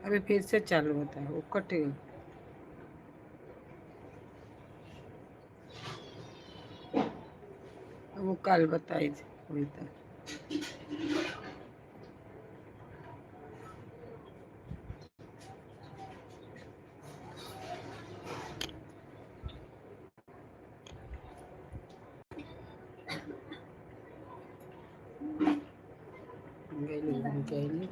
अभी फिर से चालू होता है, वो कटेगा। वो कल बताई थी वही था। गैली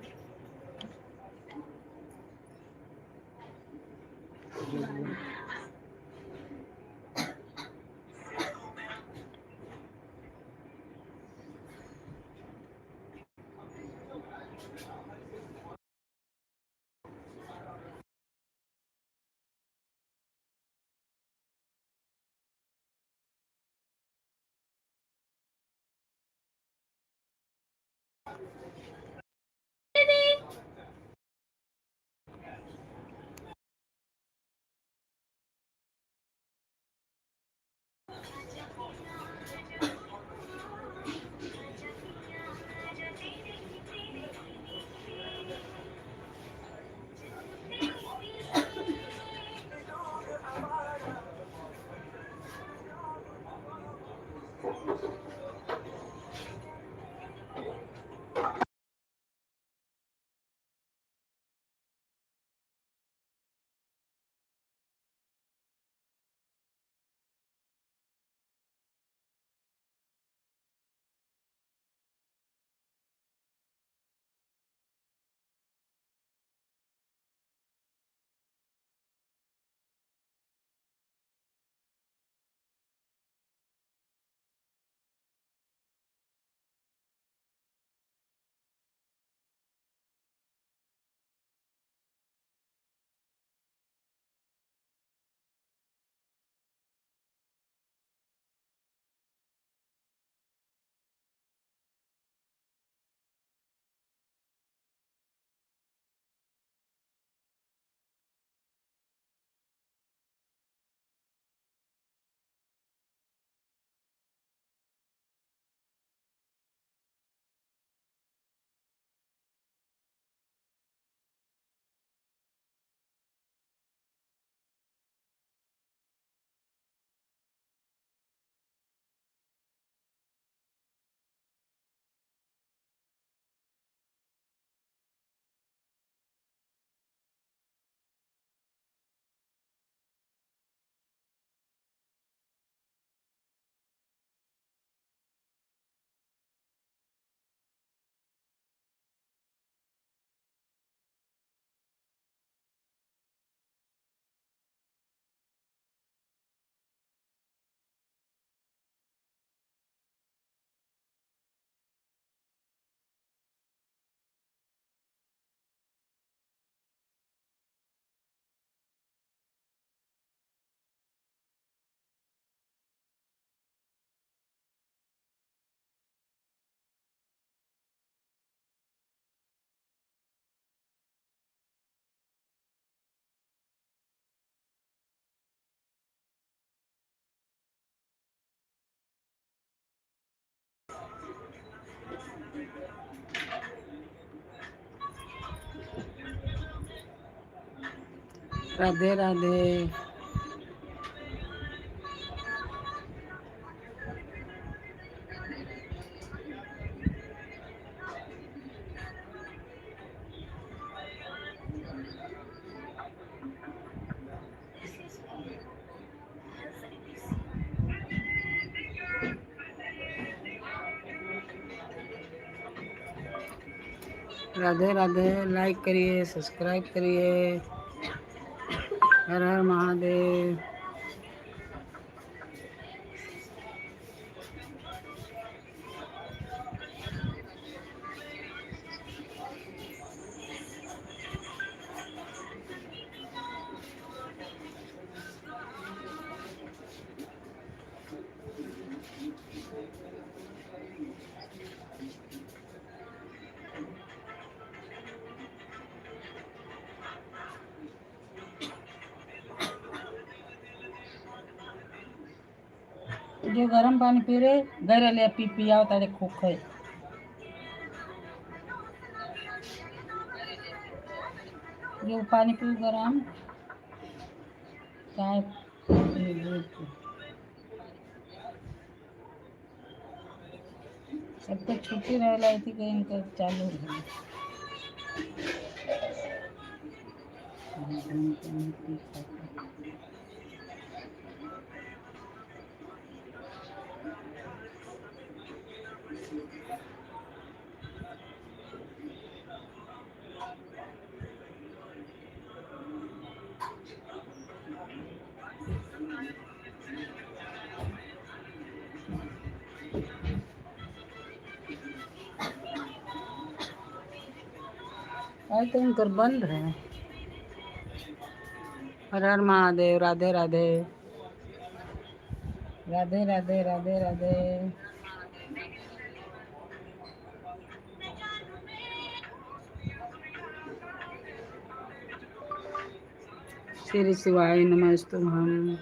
राधे राधे। राधे राधे। लाइक करिए, सब्सक्राइब करिए। हर हर महादेव। जो गरम पानी पी रहे घर ले पी आओ तारे खोख है। जो पानी पियो गरम चाय पियो दूध पियो। अब तो छुट्टी रहेला थी कहीं इनका चालू है। आज तो इनकर बंद है। हर हर महादेव, राधे राधे, राधे राधे, राधे राधे। श्री शिवाय नमस्तुभ्यं।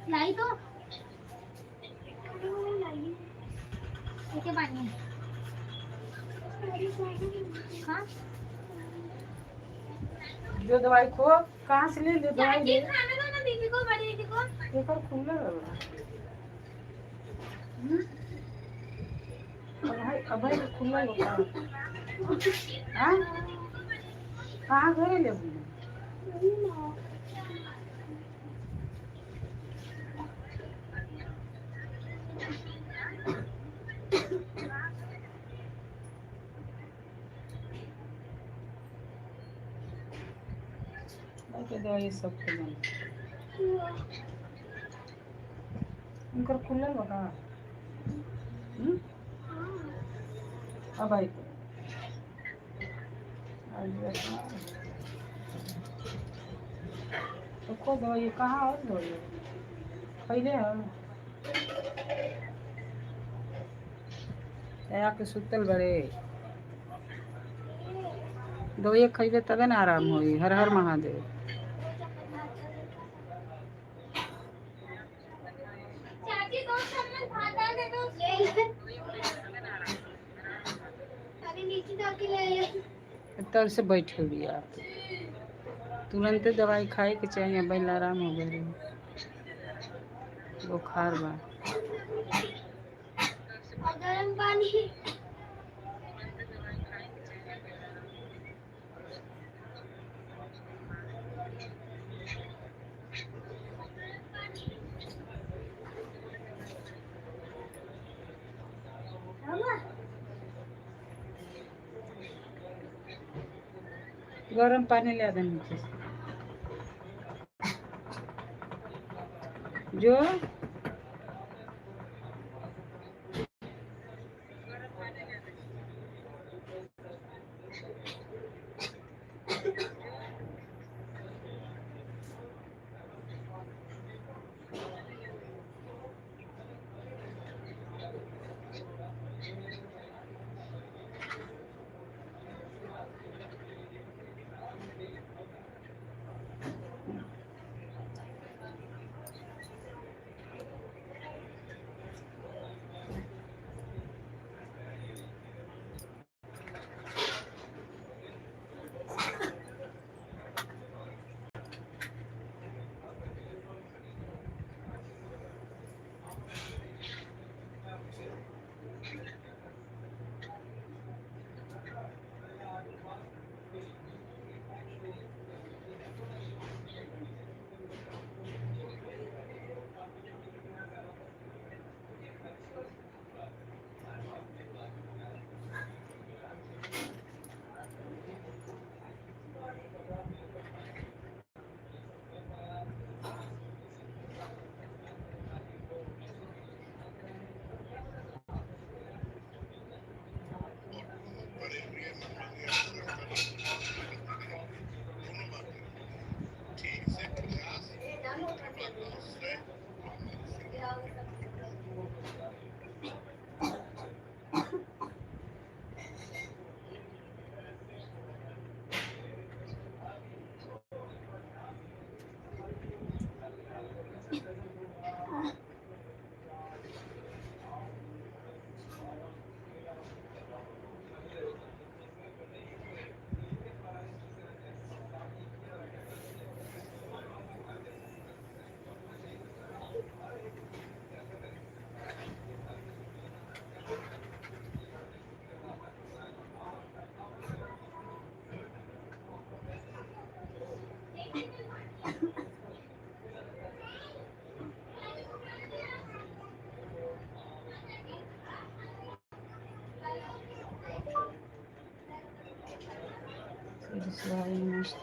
लाई तो पानी हाँ जो दवाई खो कहाँ से ले दवाई ले खाना दो ना दीदी को, बड़ी दीदी को। पेपर खुला है। अब खुला होता हाँ कहाँ गए ले दवाई सब खुला उनकर खुला होगा। अब आई तो खो दवाई कहाँ और दवाई खैले हम आके सुतल बड़े दवाई खैबे तबे ना आराम होई। हर हर महादेव। चाची 2 चम्मच भात डाल दे दो। ले ले। अरे नीचे जाके ले ले। तब से बैठे हुई आप तुरंत दवाई खाए के चाहिए। बैल आराम हो गए बुखार बा। और गर्म पानी। गरम पानी ले दे नीचे से जो मस्त